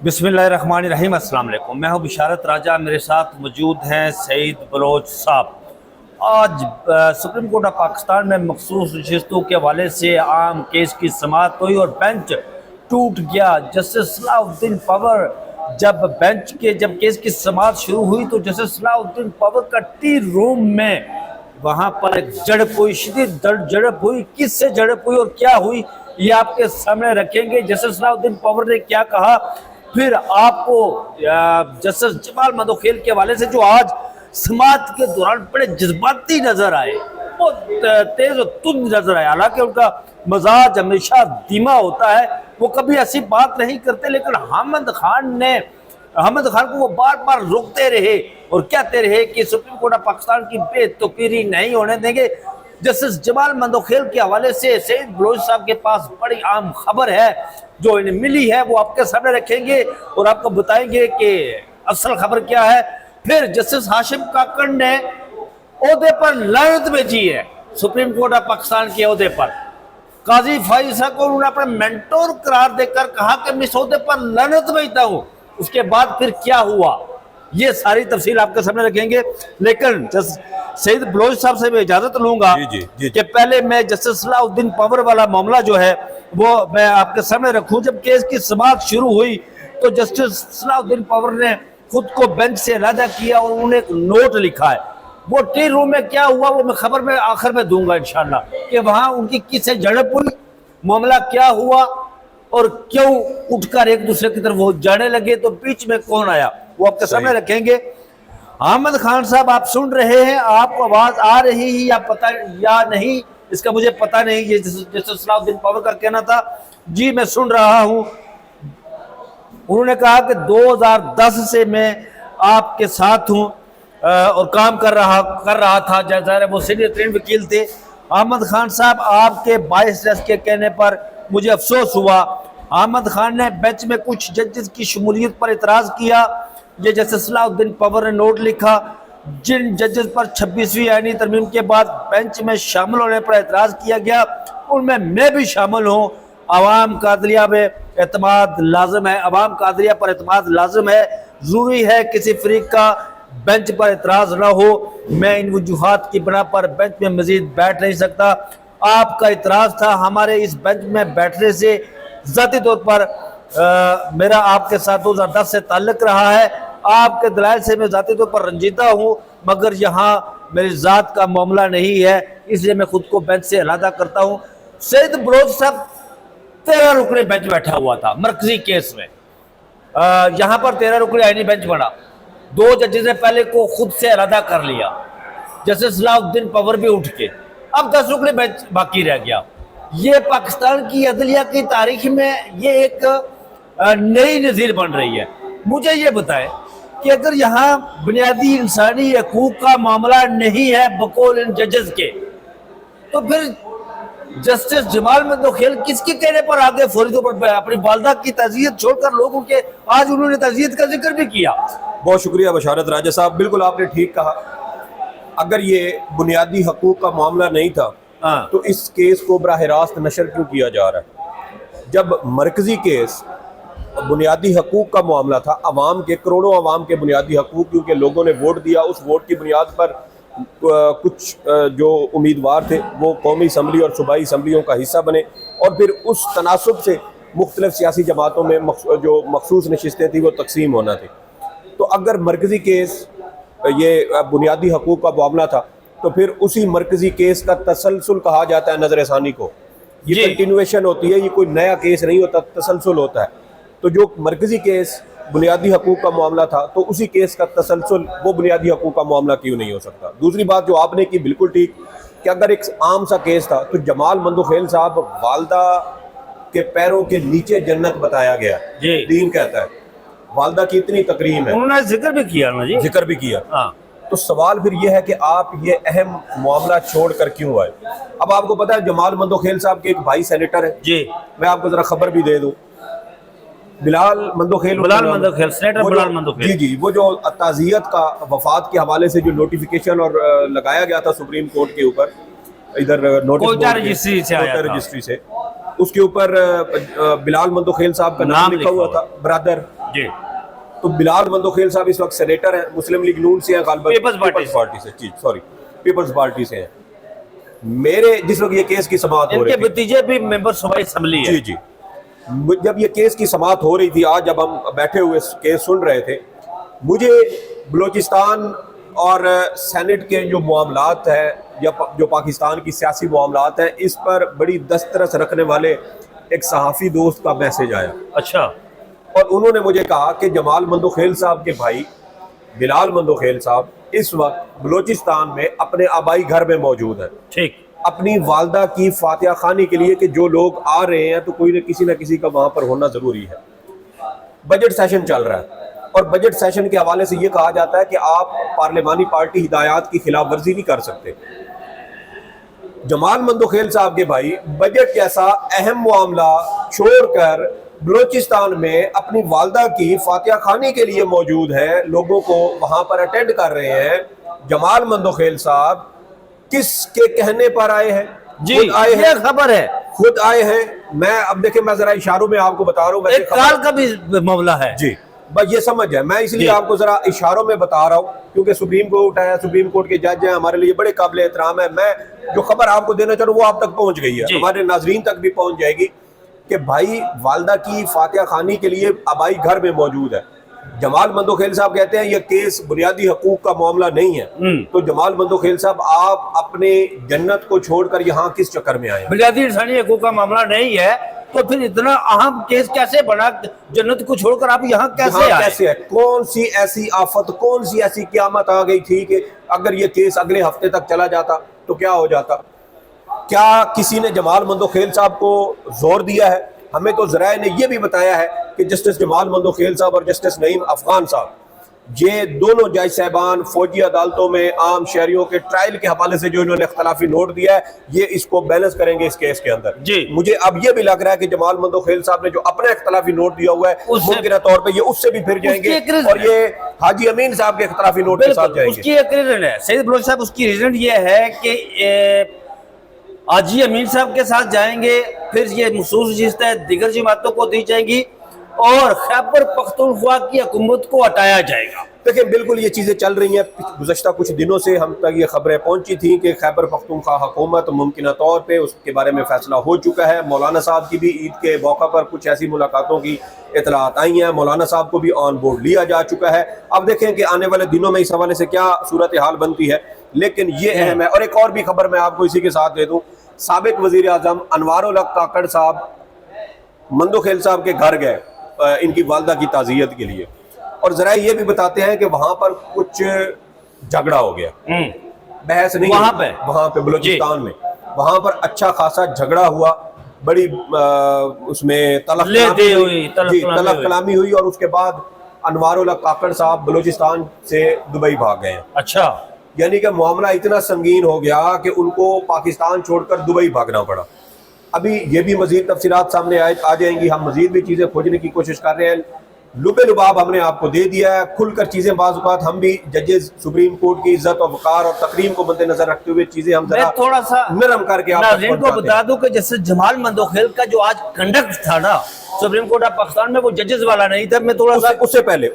बिस्मिल्लाहिर्रहमानिर्रहीम, अस्सलाम वालेकुम। मैं हूं बिशारत राजा, मेरे साथ मौजूद हैं सईद बलोच साहब। आज सुप्रीम कोर्ट ऑफ पाकिस्तान में मखसूस नशिस्तों के हवाले से आम केस की समाअत हुई और बेंच टूट गया। जस्टिस सलाउद्दीन पवर जब केस की समाअत शुरू हुई तो जस्टिस सलाउद्दीन पवर का टी रूम में वहां पर एक झड़प हुई, शदीद झड़प हुई। किससे झड़प हुई और क्या हुई ये आपके सामने रखेंगे। जस्टिस सलाउद्दीन पवर ने क्या कहा, फिर आपको जस्टिस जमाल मंदोखेल के हवाले से जो आज समाअत के दौरान बड़े जज्बाती नजर आए, बहुत तेज और तुंद नजर आए। हालांकि उनका मजाज हमेशा धीमा होता है, वो कभी ऐसी बात नहीं करते, लेकिन अहमद खान को वो बार बार रोकते रहे और कहते रहे कि सुप्रीम कोर्ट ऑफ पाकिस्तान की बेतुकीरी नहीं होने देंगे। जस्टिस जमाल मंदोखेल के हवाले से सईद बलोच साहब के पास बड़ी आम खबर है जो इन्हें मिली है, वो आपके सामने रखेंगे और आपको बताएंगे कि असल खबर क्या है। फिर जस्टिस हाशिम काकड़ ने ओहदे पर लानत भेजी है, सुप्रीम कोर्ट ऑफ पाकिस्तान के ओहदे पर। काजी फाइजा को उन्होंने अपना मेंटोर करार देकर कहा कि मैं इस ओहदे पर लानत भेजता हूं। उसके बाद फिर क्या हुआ ये सारी तफसील आपके सामने रखेंगे। लेकिन सईद बलोच साहब से मैं इजाजत लूंगा कि पहले मैं जस्टिस सलाउद्दीन पवर वाला मामला जो है वो मैं आपके सामने रखूं। जब केस की समाअत शुरू हुई तो जस्टिस सलाउद्दीन पवर ने खुद को बेंच से अलहदा किया और उन्होंने एक नोट लिखा है। वो टी रूम में क्या हुआ वो मैं खबर में आखिर में दूंगा इंशाल्लाह, कि वहां उनकी किससे झड़प हुई, मामला क्या हुआ और क्यों उठकर एक दूसरे की तरफ वो जाने लगे, तो बीच में कौन आया, वो आपके सामने रखेंगे। अहमद खान साहब, आप सुन रहे हैं, आपको आवाज आ रही है या पता या नहीं, इसका मुझे पता नहीं। ये जस्टिस सलाउद्दीन पवर का कहना था। जी मैं सुन रहा हूं। उन्होंने कहा कि 2010 से मैं आपके साथ हूं और काम कर रहा था। जैसा वो सीनियर ट्रेन वकील थे। अहमद खान साहब, आपके 22 जज के कहने पर मुझे अफसोस हुआ। अहमद खान ने बेंच में कुछ जजेस की शमूलियत पर इतराज किया। ये जस्टिस सलाउद्दीन पवर ने नोट लिखा, जिन जजेस पर 26वीं आईनी तरमीम के बाद बेंच में शामिल होने पर एतराज किया गया उनमें मैं भी शामिल हूँ। अवाम कादरिया में एतमाद लाजम है, अवाम कादरिया पर एतमाद लाजम है। जरूरी है किसी फरीक का बेंच पर एतराज ना हो। मैं इन वजूहात की बिना पर बेंच में मजीद बैठ नहीं सकता। आपका इतराज था हमारे इस बेंच में बैठने से। ज़ाती तौर पर मेरा आपके साथ 2010 से ताल्लुक रहा है। आपके दलाइल से मैं ज़ाती तौर पर रंजीदा हूँ, मगर यहाँ मेरी ज़ात का मामला नहीं है, इसलिए मैं खुद को बेंच से अलहदा करता हूँ। सईद बलोच साहब 13 रुकनी बेंच बैठा हुआ था मरकजी केस में। यहाँ पर 13 रुकनी आईनी बेंच बना। 2 जजेस ने पहले को खुद से अलहदा कर लिया, जस्टिस सलाउद्दीन पवर भी उठ के, अब 10 रुकनी बेंच बाकी रह गया। ये पाकिस्तान की अदलिया की तारीख में ये एक नई नज़ीर बन रही है। मुझे ये बताएं कि अगर यहाँ बुनियादी इंसानी हकूक का मामला नहीं है बकौल इन जजेस के, तो फिर जस्टिस जमाल मंदोखेल किसके कहने पर आगे फौरी तौर पर अपनी वालदा की तज़ियत छोड़कर लोगों के आज उन्होंने तज़ियत का जिक्र भी किया। बहुत शुक्रिया बिशारत राजा साहब, बिल्कुल आपने ठीक कहा। अगर ये बुनियादी हकूक का मामला नहीं था तो इस केस को बराह रास्त नशर क्यों किया जा रहा है? जब मरकजी केस बुनियादी हकूक का मामला था, अवाम के, करोड़ों अवाम के बुनियादी हकूक, क्योंकि लोगों ने वोट दिया, उस वोट की बुनियाद पर कुछ जो उम्मीदवार थे वो कौमी असम्बली और सूबाई असम्बलियों का हिस्सा बने और फिर उस तनासुब से मुख्तलिफ सियासी जमातों में जो मखसूस नशिस्तें थी वो तकसीम होना थी। तो अगर मरकजी केस ये बुनियादी हकूक का मामला था तो फिर उसी मरकजी केस का तसलसल कहा जाता है नजरसानी को। ये कंटिन्यूएशन होती है, ये कोई नया केस नहीं होता, तसलसल होता है। तो जो मरकजी केस बुनियादी हकूक का मामला था तो उसी केस का तसलसल वो बुनियादी हकूक का मामला क्यों नहीं हो सकता? दूसरी बात जो आपने की बिल्कुल ठीक, कि अगर एक आम सा केस था तो जमाल मंदोखेल साहब वालदा के पैरों के नीचे जन्नत बताया गया, दीन कहता है। वालदा की इतनी तकरीम है, उन्होंने जिक्र भी किया ना जी, जिक्र भी किया। तो सवाल फिर यह है कि आप ये अहम मामला छोड़कर क्यों आए? अब आपको पता है जमाल मंदोखेल साहब के एक भाई सेनेटर है जी, मैं आपको जरा खबर भी दे दूं, बिलाल मंदोखेल, सेनेटर बिलाल मंदोखेल जी जी, वो जो ताज़ियत का वफात के हवाले से जो नोटिफिकेशन और लगाया गया था सुप्रीम कोर्ट के ऊपर, इधर नोटिस रजिस्ट्री से, उसके ऊपर बिलाल मंदोखेल साहब का नाम लिखा हुआ था, ब्रदर जी। तो बिलाल मंदोखेल साहब इस वक्त सेनेटर हैं, मुस्लिम लीग नून से हैं, पीपल्स पार्टी से, जी सॉरी, पीपल्स पार्टी से हैं। मेरे जिस वक्त ये केस की समाअत हो रही इनके थी, भतीजे भी मेंबर सूबाई असेंबली है। जी जी, जब ये केस की समाअत हो रही थी, आज जब हम बैठे हुए केस सुन रहे थे, मुझे बलोचिस्तान और सेनेट के जो मामलात है या जो पाकिस्तान की सियासी मामलात हैं, इस पर बड़ी दस्तरस रखने वाले एक सहाफ़ी दोस्त का मैसेज आया। अच्छा। और उन्होंने मुझे कहा कि जमाल मंदोखेल साहब के भाई बिलाल मंदोखेल साहब इस वक्त बलोचिस्तान में अपने आबाई घर में मौजूद है, ठीक, अपनी वालदा की फातिहा खानी के लिए कि जो लोग आ रहे हैं तो कोई न किसी का वहां पर होना जरूरी है। बजट सेशन चल रहा है और बजट सेशन के हवाले से ये कहा जाता है कि आप पार्लिमानी पार्टी हिदायत की खिलाफ वर्जी नहीं कर सकते। जमाल मंदोखेल साहब के भाई बजट जैसा अहम मामला छोड़कर बलोचिस्तान में अपनी वालदा की फातिहा खानी के लिए मौजूद है, लोगों को वहां पर अटेंड कर रहे हैं। जमाल मंदोखेल साहब किसके कहने पर आए हैं? जी, खुद आए हैं, खबर है, खुद आए हैं। मैं अब देखिए, मैं जरा इशारों में आपको बता रहा हूँ, एक कार का भी मामला है जी, बस ये समझ है, मैं इसलिए आपको जरा इशारों में बता रहा हूँ क्योंकि सुप्रीम कोर्ट है, सुप्रीम कोर्ट के जज हैं, हमारे लिए बड़े काबिल एहतराम है। मैं जो खबर आपको देना चाह रहा हूँ वो आप तक पहुंच गई है, हमारे नाजरीन तक भी पहुंच जाएगी कि भाई वालदा की फातिहा खानी के लिए आबाई घर में मौजूद है। जमाल मंदोखेल साहब कहते हैं ये केस बुनियादी हकूक का मामला नहीं है। तो जमाल मंदोखेल साहब, आप अपने जन्नत को छोड़कर यहाँ किस चक्कर में आए? बुनियादी इंसानी हकूक का मामला नहीं है तो फिर इतना अहम केस कैसे बना? जन्नत को छोड़कर आप यहाँ कैसे आए? कैसे है? कौन सी ऐसी आफत, कौन सी ऐसी क़यामत आ गई थी कि अगर ये केस अगले हफ्ते तक चला जाता तो क्या हो जाता? क्या किसी ने जमाल मंदोखेल साहब को जोर दिया है? हमें तो ज़राए ने यह भी बताया है कि जस्टिस जमाल मंदोखेल साहब और जस्टिस नईम अफगान साहब, ये दोनों जज साहबान फौजी अदालतों में आम शहरियों के ट्रायल के हवाले से जो इन्होंने इख्तलाफी नोट दिया है, ये इसको बैलेंस करेंगे इस केस के अंदर। जी, मुझे अब ये भी लग रहा है कि जमाल मंदोखेल साहब ने जो अपना इख्तलाफी नोट दिया हुआ है, मुमकिन तौर पर ये उससे भी फिर जाएंगे और ये हाजी अमीन साहब के इख्तलाफी नोट के साथ जाएंगे। उसकी एक रीजन है सईद बलोच साहब, उसकी रीजन ये है कि हाजी अमीन साहब के साथ जाएंगे, फिर ये मखसूस नशिस्तें दीगर जमातों को दी जाएंगी और खैबर पख्तूनख्वा की हुकूमत को हटाया जाएगा। देखिए, बिल्कुल ये चीज़ें चल रही हैं। गुज़श्ता कुछ दिनों से हम तक ये खबरें पहुंची थी कि खैबर पख्तूनख्वा हुकूमत मुमकिन तौर पे उसके बारे में फ़ैसला हो चुका है। मौलाना साहब की भी ईद के मौका पर कुछ ऐसी मुलाकातों की इतलात आई हैं, मौलाना साहब को भी ऑन बोर्ड लिया जा चुका है। अब देखें कि आने वाले दिनों में इस हवाले से क्या सूरत हाल बनती है, लेकिन ये अहम है। और एक और भी खबर मैं आपको इसी के साथ दे दूँ, साबिक वज़ीर आज़म अनवार उल हक काकड़ साहब मंदोखेल साहब के घर गए इनकी वालदा की ताज़ियत के लिए, और जरा ये भी बताते हैं कि वहां पर कुछ झगड़ा हो गया, बहस नहीं, वहां पे बलूचिस्तान में वहां पर अच्छा खासा झगड़ा हुआ, बड़ी उसमें तलब कलामी हुई और उसके बाद अनवार उल हक काकड़ साहब बलूचिस्तान से दुबई भाग गए। अच्छा, यानी कि मामला इतना संगीन हो गया कि उनको पाकिस्तान छोड़कर दुबई भागना पड़ा। अभी ये भी मजीद तफसीलात सामने आ जाएंगी, हम मजीद भी चीज़ें खोजने की कोशिश कर रहे हैं। लुबे लुबाब हमने आपको दे दिया है, खुलकर चीज़ें बाज़ हम भी जजेस सुप्रीम कोर्ट की इज्जत और वक़ार और तकरीम को मद्देनजर रखते हुए चीज़ें हम जरा थोड़ा सा नरम करके आपको बता दूं कि जैसे जमाल मंदोखेल का जो आज कंडक्ट था ना सुप्रीम कोर्ट ऑफ पाकिस्तान में, वो जजेस वाला नहीं था। मैं थोड़ा सा उससे पहले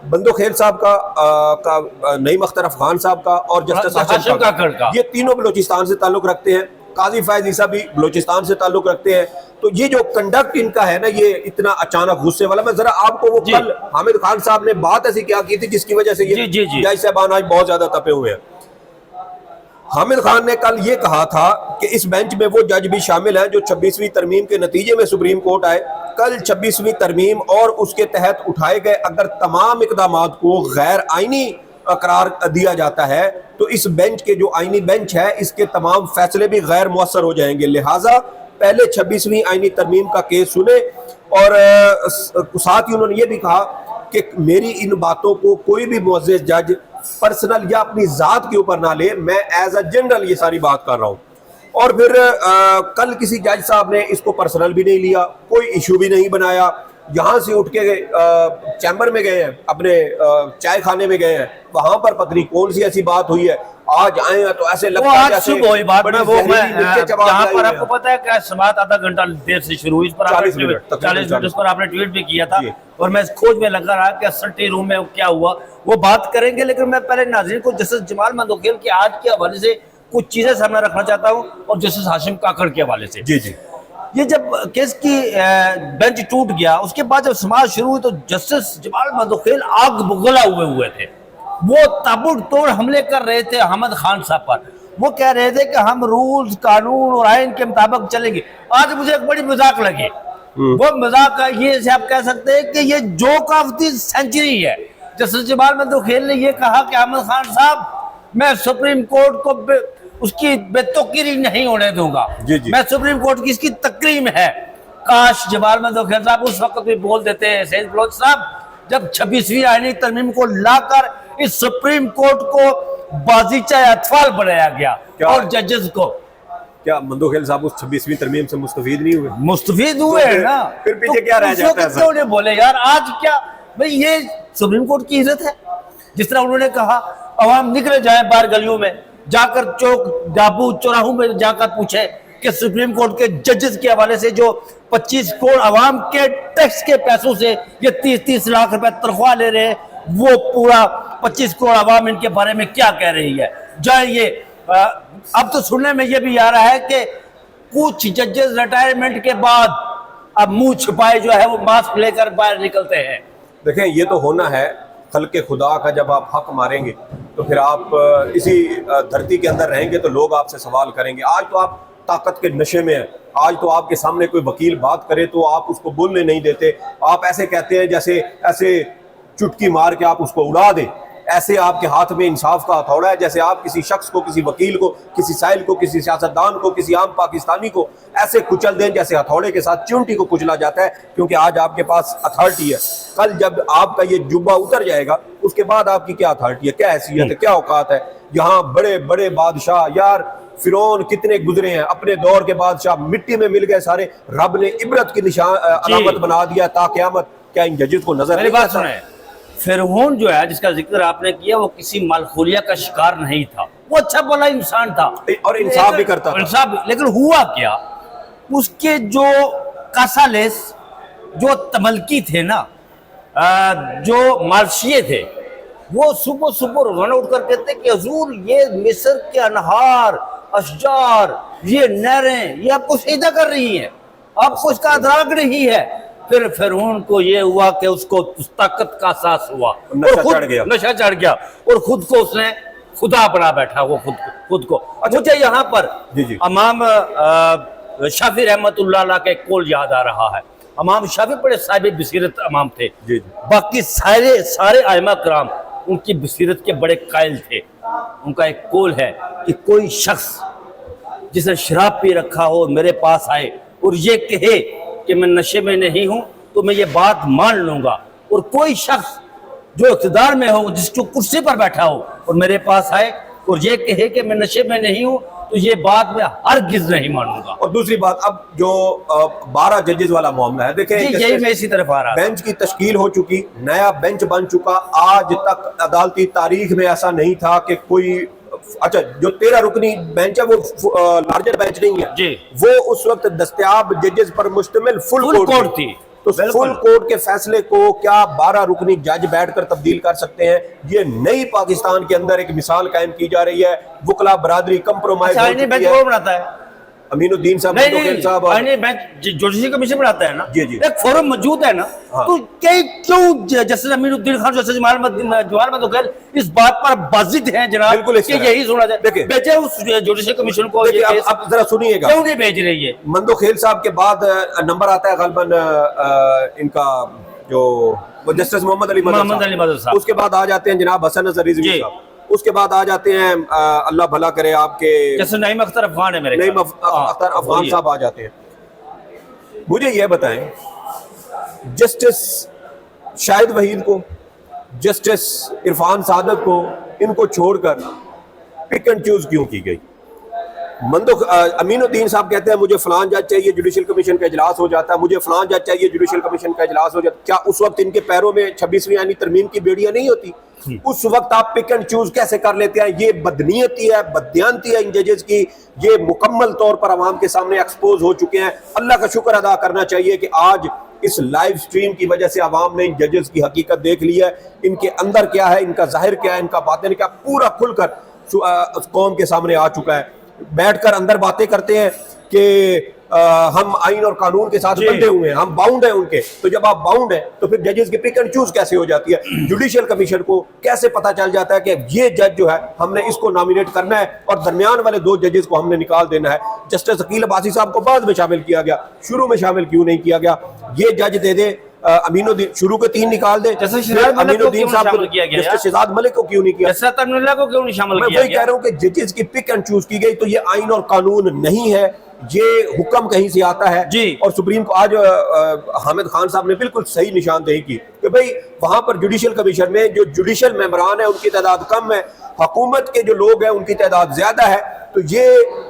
मंदोखेल साहब का नईम अख्तर अफगान साहब का और जस्टिस हाशिम काकड़ का, ये तीनों बलूचिस्तान से ताल्लुक रखते हैं। काजी फैज ईसा भी बलूचिस्तान से ताल्लुक रखते हैं। तो ये जो कंडक्ट इनका है ना, ये इतना अचानक गुस्से वाला, मैं जरा आपको वो कल हामिद खान साहब ने बात ऐसी क्या की थी जिसकी वजह से ये जज साहबान आज बहुत ज्यादा तपे हुए हैं। हामिद खान ने कल ये कहा था कि इस बेंच में वो जज भी शामिल हैं जो 26वीं तरमीम के नतीजे में सुप्रीम कोर्ट आए। कल 26वीं तरमीम और उसके तहत उठाए गए अगर तमाम इकदामात को गैर आईनी करार दिया जाता है तो इस बेंच के जो आईनी बेंच है इसके तमाम फैसले भी गैर मुअस्सर हो जाएंगे। लिहाजा पहले 26वीं आईनी तरमीम का केस सुने और साथ ही उन्होंने ये भी कहा कि मेरी इन बातों को कोई भी मुअज़्ज़िज़ जज पर्सनल या अपनी ज़ात के ऊपर ना ले, मैं एज अ जनरल ये सारी बात कर रहा हूँ। और फिर कल किसी जज साहब ने इसको पर्सनल भी नहीं लिया, कोई इशू भी नहीं बनाया, यहाँ से उठ के चैम्बर में गए हैं, अपने चाय खाने में गए हैं, वहाँ पर पता नहीं कौन सी ऐसी बात हुई है आज आए हैं तो ऐसे वो लगता है आज जैसे सुबह हुई बात बड़ी में वो मैं जहरीली मिर्चें चबा यहाँ के पर आए आपको हैं। पता है क्या समात आधा घंटा देर से शुरू हुई, इस पर 40 मिनट, तकरीबन 40 मिनट इस पर आपने ट्वीट भी किया था जी। और मैं इस खोज में लगा रहा कि असटी रूम में क्या हुआ वो बात करेंगे, लेकिन मैं पहले नाज़रीन को जस्टिस जमाल मंदोखेल के आज के हवाले से कुछ चीजें सामने रखना चाहता हूँ और जस्टिस हाशिम काकड़ के हवाले से। जी जी ये जब केस की बेंच टूट गया उसके बाद जब समाज शुरू हुई तो जस्टिस जमाल मंदोखेल आग बुगला हुए थे। वो ताबड़तोड़ हमले कर रहे थे अहमद खान साहब पर। वो कह रहे थे कि हम रूल्स कानून और आइन के मुताबिक चलेंगे। आज मुझे एक बड़ी मजाक लगी। वो मजाक ये से आप कह सकते हैं कि ये जोक ऑफ द सेंचुरी है। जस्टिस जमाल मंदोखेल ने ये कहा कि अहमद खान साहब मैं सुप्रीम कोर्ट को उसकी बेतौकीरी नहीं होने दूंगा। जी जी। मैं सुप्रीम कोर्ट की इसकी तकरीम है। काश जमाल मंदोखेल साहब उस वक्त भी बोल देते हैं सैयद बलोच साहब जब 26वीं आईनी तरमीम को लाकर इस सुप्रीम कोर्ट को बाजीचा अतफाल बनाया गया और जजेस को। क्या मंदोखेल साहब उस 26वीं तरमीम से मुस्तफीद नहीं हुए? मुस्तफीद हुए हैं ना। फिर पीछे क्या रह जाता है? क्यों नहीं बोले यार? आज क्या भाई ये सुप्रीम कोर्ट की इज्जत है। जिस तरह उन्होंने कहा अवाम निकले जाए बाहर गलियों में जाकर चौक डाबू चौराहों में जाकर पूछे कि सुप्रीम कोर्ट के जजेस के हवाले से जो 25 करोड़ अवाम के टैक्स के पैसों से ये 30-30 लाख रुपए तनख्वाह ले रहे हैं वो पूरा 25 करोड़ अवाम इनके बारे में क्या कह रही है। जाइए अब तो सुनने में ये भी आ रहा है कि कुछ जजेस रिटायरमेंट के बाद अब मुंह छुपाए जो है वो मास्क लेकर बाहर निकलते हैं। देखें ये तो होना है खल्के खुदा का। जब आप हक मारेंगे तो फिर आप इसी धरती के अंदर रहेंगे तो लोग आपसे सवाल करेंगे। आज तो आप ताकत के नशे में हैं। आज तो आपके सामने कोई वकील बात करे तो आप उसको बोलने नहीं देते। आप ऐसे कहते हैं जैसे ऐसे चुटकी मार के आप उसको उड़ा दें। ऐसे आपके हाथ में इंसाफ का हथौड़ा है जैसे आप किसी शख्स को, किसी वकील को, किसी साइल को, किसी सियासतदान को, किसी आम पाकिस्तानी को ऐसे कुचल दें जैसे हथौड़े के साथ चिमटी को कुचला जाता है, क्योंकि आज आपके पास अथॉरिटी है। कल जब आपका ये जुब्बा उतर जाएगा उसके बाद आपकी क्या अथॉरिटी है, क्या हैसियत है, क्या औकात है। यहाँ बड़े बड़े बादशाह, यार फिरौन कितने गुजरे हैं, अपने दौर के बादशाह मिट्टी में मिल गए सारे। रब ने इबरत की निशान अलामत बना दिया ता क़यामत। क्या इन जजेस को नजर मेरी बात सुने, फिरौन जो है जिसका जिक्र आपने किया वो किसी मालखोलिया का शिकार नहीं था। वो अच्छा भला इंसान था और इंसाफ भी करता था। इंसाफ, लेकिन हुआ क्या उसके जो कासालेस जो तमलकी थे ना, जो मालशिये थे, वो सुबह सुबह रोजाना उठकर कहते कि हुजूर ये मिस्र के अनहार अशजार ये नहरें ये आपको सीधा कर रही हैं, आपको इसका अदराक नहीं है। फिर फिरौन को ये हुआ कि उसको उस ताकत का एहसास हुआ, नशा चढ़ गया और खुद को उसने खुदा बना बैठा। वो खुद को मुझे यहाँ पर इमाम शाफी रहमतुल्लाह अलैह के कौल याद आ रहा है। इमाम शाफी बड़े साहिब बसीरत इमाम थे। बाकी सारे आइमा कराम उनकी बसीरत के बड़े कायल थे। उनका एक कौल है कि कोई शख्स जिसने शराब पी रखा हो मेरे पास आए और ये कहे कि मैं नशे में नहीं हूं तो मैं ये बात मान लूंगा, और कोई शख्स जो इक़्तिदार में हो जिसको कुर्सी पर बैठा हो और मेरे पास आए और ये कहे कि मैं नशे में नहीं हूं तो ये बात मैं हरगिज़ नहीं मानूंगा। और दूसरी बात, अब जो 12 जजेस वाला मामला है, देखें यही मैं इसी तरफ आ रहा। बेंच की तश्कील हो चुकी, नया बेंच बन चुका। आज तक अदालती तारीख में ऐसा नहीं था कि कोई, अच्छा जो 13 रुकनी बेंच है वो लार्जर बेंच नहीं है जी। वो उस वक्त दस्तयाब जजेस पर मुश्तमिल फुल कोर्ट थी। तो फुल कोर्ट के फैसले को क्या 12 रुकनी जज बैठकर तब्दील कर सकते हैं? ये नई पाकिस्तान के अंदर एक मिसाल कायम की जा रही है। वुकला बरादरी कंप्रोमाइज हो चुकी है। बनाता है अमीनुद्दीन साहब, जुडिशल कमीशन बनाता है ना जी जी, एक फोरम मौजूद है ना। हाँ। तो क्यों जस्टिस अमीनुद्दीन खान, जस्टिस जमाल मंदोखेल इस बात पर बाजिद हैं जनाब कि यही सुना जाए, भेजे उस जुडिशल कमीशन को। आप जरा सुनिएगा, क्यों नहीं भेज रही है? मंदोखेल साहब के बाद नंबर आता है गलबन इनका जो जस्टिस मोहम्मद अली मदद साहब, उसके बाद आ जाते हैं जनाब हसन नजर रिजवी साहब, उसके बाद आ जाते हैं अल्लाह भला करे आपके जैसे नईम अख्तर अफगान है, मेरे नईम अख्तर अफगान साहब आ जाते हैं। मुझे यह बताएं, जस्टिस शाहिद वहीद को, जस्टिस इरफान सादत को, इनको छोड़कर पिक एंड चूज क्यों की गई? अमीनुद्दीन साहब कहते हैं मुझे फलान जज चाहिए, जुडिशल कमीशन का इजलास हो जाता है, मुझे फलान जज चाहिए, जुडिशल कमीशन का इजलास हो जाता है। क्या उस वक्त इनके पैरों में 26वीं आईनी तरमीम की बेड़ियां नहीं होती? उस वक्त आप पिक एंड चूज कैसे कर लेते हैं? ये बदनीयती है, बददियानती है इन जजेस की। ये मुकम्मल तौर पर आवाम के सामने एक्सपोज हो चुके हैं। अल्लाह का शुक्र अदा करना चाहिए कि आज इस लाइव स्ट्रीम की वजह से आवाम ने इन जजेस की हकीकत देख ली है, इनके अंदर क्या है, इनका जाहिर क्या है, इनका बातिन क्या, पूरा खुलकर कौम के सामने आ चुका है। बैठकर अंदर बातें करते हैं कि हम आइन और कानून के साथ बंधे हुए हैं, हम बाउंड हैं उनके। तो जब आप बाउंड हैं तो फिर जजेस की पिक एंड चूज कैसे हो जाती है? जुडिशियल कमीशन को कैसे पता चल जाता है कि ये जज जो है हमने इसको नॉमिनेट करना है और दरमियान वाले 2 जजेस को हमने निकाल देना है? जस्टिस अकील अब्बासी साहब को बाद में शामिल किया गया, शुरू में शामिल क्यों नहीं किया गया? ये जज दे दे अमीनुद्दीन, शुरू के 3 निकाल दे, अमीनुद्दीन साहब को, जस्टिस शहजाद मलिक को क्यों नहीं किया? को क्यों नहीं शामिल किया? मैं वही कह रहा हूं कि जजेस की पिक एंड चूज की गई। तो ये आइन और कानून नहीं है, ये हुक्म कहीं से आता है जी। और सुप्रीम को आज हामिद खान साहब ने बिल्कुल सही निशानदेही की कि भाई वहां पर जुडिशियल कमीशन में जो जुडिशियल मेंबरान है उनकी तादाद कम है, हुकूमत के जो लोग हैं उनकी तादाद ज्यादा है। तो ये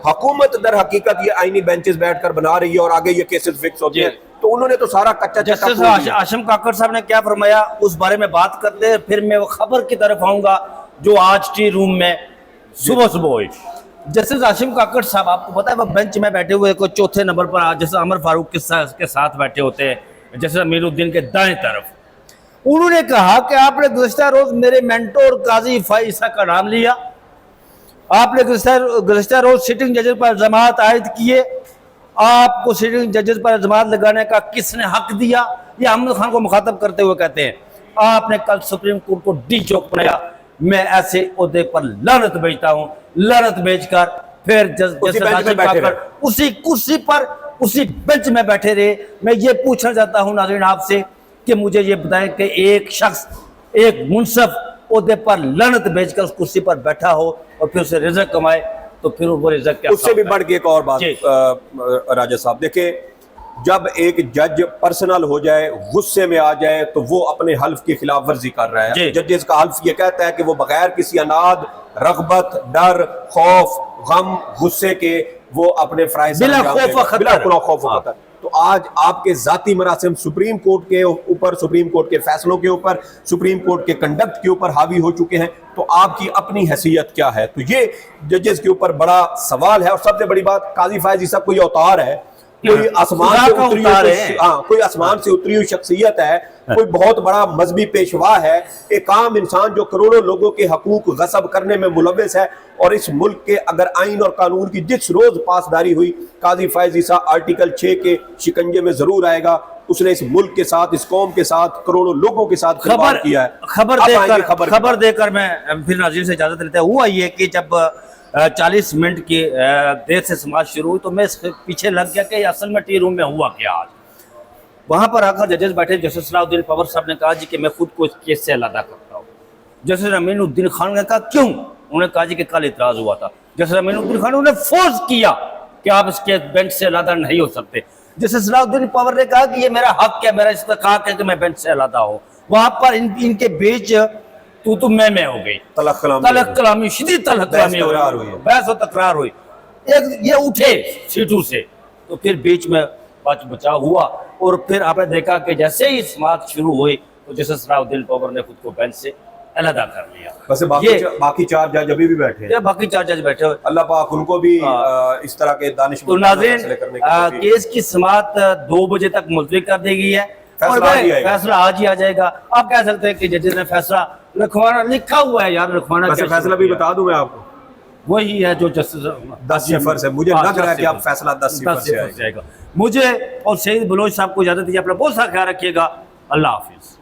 हुकूमत दर हकीकत ये आईनी बेंचेस बैठकर बना रही है और आगे ये केसेस फिक्स होते हैं। तो उन्होंने तो सारा कच्चा जस्टिस आशम काकड़ साहब ने क्या फरमाया उस बारे में बात करते हैं, फिर मैं वो खबर की तरफ आऊंगा जो आज टी रूम में सुबह सुबह हुई। जस्टिस आशिम काकड़ साहब, आपको पता है वो बेंच में बैठे हुए कोई चौथे नंबर पर जैसे अमर फारूक के साथ बैठे होते हैं, जैसे अमीरुद्दीन के दाएं तरफ। उन्होंने कहा कि आपने गुज़श्ता रोज मेरे मेंटोर काजी फाइसा का नाम लिया, आपने गुज़श्ता रोज सिटिंग जजेस पर इल्जामात आयद किए, आपको सिटिंग जजेस पर इल्जामात लगाने का किसने हक दिया? ये अहमद खान को मुखातब करते हुए कहते हैं आपने कल सुप्रीम कोर्ट को डी चौक बनाया, मैं ऐसे ओहदे पर लानत भेजता हूं। लानत भेजकर फिर उसी कुर्सी पर उसी बेंच में बैठे रहे। मैं ये पूछना चाहता हूं नाज़रीन आपसे कि मुझे ये बताएं कि एक शख्स, एक मुनसफ ओहदे पर लानत भेजकर उस कुर्सी पर बैठा हो और फिर उसे रिज़्क कमाए, तो फिर वो रिज़्क क्या? उससे भी बढ़ के एक और बात राजा साहब, देखिए जब एक जज पर्सनल हो जाए, गुस्से में आ जाए, तो वो अपने हल्फ की खिलाफ वर्जी कर रहा है। जजेस का हल्फ ये कहता है कि वो बगैर किसी अनाद, रगबत, डर, खौफ, गम, गुस्से के वो अपने फराइज़ बिला खौफ खतर। तो आज आपके जाती मरासिम सुप्रीम कोर्ट के ऊपर, सुप्रीम कोर्ट के फैसलों के ऊपर, सुप्रीम कोर्ट के कंडक्ट के ऊपर हावी हो चुके हैं। तो आपकी अपनी हैसियत क्या है? तो ये जजेस के ऊपर बड़ा सवाल है। और सबसे बड़ी बात, काजी फायजी साहब कोई अवतार है, कोई आसमान से उतरी हुई, कोई आसमान से उतरी हुई शख्सियत है, कोई बहुत बड़ा मजहबी पेशवा है, एक आम इंसान जो करोड़ों लोगों के हकूक गसब करने में मुलव्वस है। और इस मुल्क के अगर आइन और कानून की जिस रोज पासदारी हुई, काजी फैज ईसा आर्टिकल 6 के शिकंजे में जरूर आएगा। उसने इस मुल्क के साथ, इस कौम के साथ, करोड़ों लोगों के साथ खबर किया है। खबर देकर मैं फिर नाज़रीन से इजाजत लेता हूँ। हुआ ये कि जब 40 मिनट की देर से समाज शुरू हुई तो मैं पीछे लग गया कि असल में टी रूम में हुआ क्या। आज वहां पर आकर जजेस बैठे, जस्टिस सलाउद्दीन पवर साहब ने कहा जी कि मैं खुद को इस केस से अलग करता हूँ। जस्टिस अमीनुद्दीन खान ने कहा क्यों? उन्होंने कहा जी कि कल इतराज हुआ था। जस्टिस अमीनुद्दीन खान ने फोर्स किया कि आप इसके बेंच से अलग नहीं हो सकते। जस्टिस सलाउद्दीन पवर ने कहा कि ये मेरा हक है, मेरा इस्तेकाक है कि मैं बेंच से अलग हो। वहां पर इनके बीच तू मैं हो गई, तलक कलामी, शदीद तलक कलामी हो रही, बहस और तकरार हुई। एक ये उठे सीटों से, तो फिर बीच में बचाव हुआ। और फिर आपने देखा कि जैसे ही समाअत शुरू हुई तो जस्टिस सलाउद्दीन पवर ने खुद को बेंच से अलग कर लिया। वैसे बाकी 4 जज अभी भी बैठे हैं। बाकी 4 जज बैठे हुए, अल्लाह पाक उनको भी इस तरह के दानिशमंद। तो नाज़रीन केस की समाअत 2 बजे तक मुलतवी कर दी गई है और फैसला आज ही आ जाएगा। आप कह सकते हैं कि जजेस ने फैसला रखवाना लिखा हुआ है यार, रखवाना फैसला भी बता दूं मैं आपको, वही है जो जस्टिस 10 सिफर से, मुझे लग रहा है कि आप फैसला 10 सिफर से आएगा। मुझे और सईद बलोच साहब को इजाजत दीजिए। अपना बहुत सा ख्याल रखिएगा। अल्लाह हाफिज।